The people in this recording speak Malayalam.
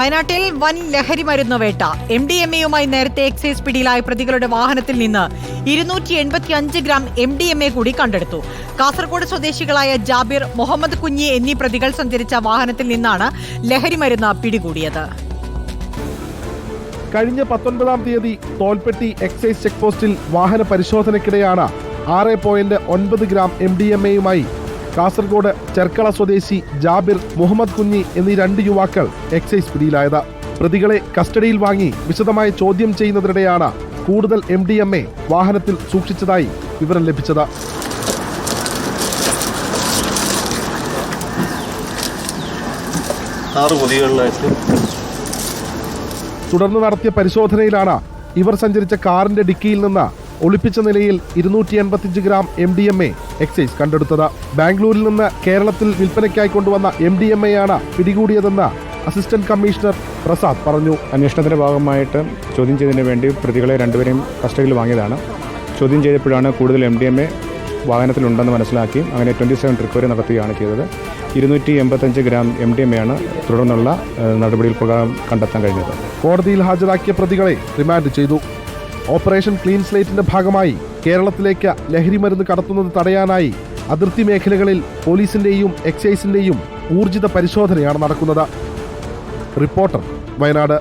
വയനാട്ടിൽ വൻ ലഹരി മരുന്ന് വേട്ട. MDMA-യുമായി നേരത്തെ എക്സൈസ് പിടിയിലായ പ്രതികളുടെ വാഹനത്തിൽ നിന്ന് 285 ഗ്രാം MDMA കൂടി കണ്ടെടുത്തു. കാസർഗോഡ് സ്വദേശികളായ ജാബിർ, മുഹമ്മദ് കുഞ്ഞി എന്നീ പ്രതികൾ സഞ്ചരിച്ച വാഹനത്തിൽ നിന്നാണ് ലഹരി മരുന്ന് പിടികൂടിയത്. കഴിഞ്ഞ 19-ാം തീയതി തോൽപ്പെട്ടി എക്സൈസ് ചെക്ക് പോസ്റ്റിൽ വാഹന പരിശോധനയ്ക്കിടെയാണ് 6.9 ഗ്രാം MDMA-യുമായി കാസർഗോഡ് ചെർക്കള സ്വദേശി ജാബിർ, മുഹമ്മദ് കുഞ്ഞി എന്നീ 2 യുവാക്കൾ എക്സൈസ് പിടിയിലായത്. പ്രതികളെ കസ്റ്റഡിയിൽ വാങ്ങി വിശദമായി ചോദ്യം ചെയ്യുന്നതിനിടെയാണ് കൂടുതൽ MDMA വാഹനത്തിൽ സൂക്ഷിച്ചതായി വിവരം ലഭിച്ചത്. തുടർന്ന് നടത്തിയ പരിശോധനയിലാണ് ഇവർ സഞ്ചരിച്ച കാറിന്റെ ഡിക്കിയിൽ നിന്ന് ഒളിപ്പിച്ച നിലയിൽ 285 ഗ്രാം MDMA എക്സൈസ് കണ്ടെടുത്തത്. ബാംഗ്ലൂരിൽ നിന്ന് കേരളത്തിൽ വിൽപ്പനയ്ക്കായി കൊണ്ടുവന്ന MDMA-യാണ് പിടികൂടിയതെന്ന് അസിസ്റ്റന്റ് കമ്മീഷണർ പ്രസാദ് പറഞ്ഞു. അന്വേഷണത്തിന്റെ ഭാഗമായിട്ട് ചോദ്യം ചെയ്തതിനു വേണ്ടി പ്രതികളെ രണ്ടുപേരെയും കസ്റ്റഡിയിൽ വാങ്ങിയതാണ്. ചോദ്യം ചെയ്തപ്പോഴാണ് കൂടുതൽ MDMA വാഹനത്തിലുണ്ടെന്ന് മനസ്സിലാക്കി അങ്ങനെ 27 റിക്കവറി നടത്തുകയാണ് ചെയ്തത്. 285 ഗ്രാം MDMA-യാണ് തുടർന്നുള്ള നടപടിയിൽ പ്രകാരം കണ്ടെത്താൻ കഴിഞ്ഞത്. കോടതിയിൽ ഹാജരാക്കിയ പ്രതികളെ റിമാൻഡ് ചെയ്തു. ഓപ്പറേഷൻ ക്ലീൻ സ്ലേറ്റിന്റെ ഭാഗമായി കേരളത്തിലേക്ക് ലഹരി മരുന്ന് കടത്തുന്നത് തടയാനായി അതിർത്തി മേഖലകളിൽ പോലീസിന്റെയും എക്സൈസിന്റെയും ഊർജിത പരിശോധനയാണ് നടക്കുന്നത്. റിപ്പോർട്ടർ, വയനാട്.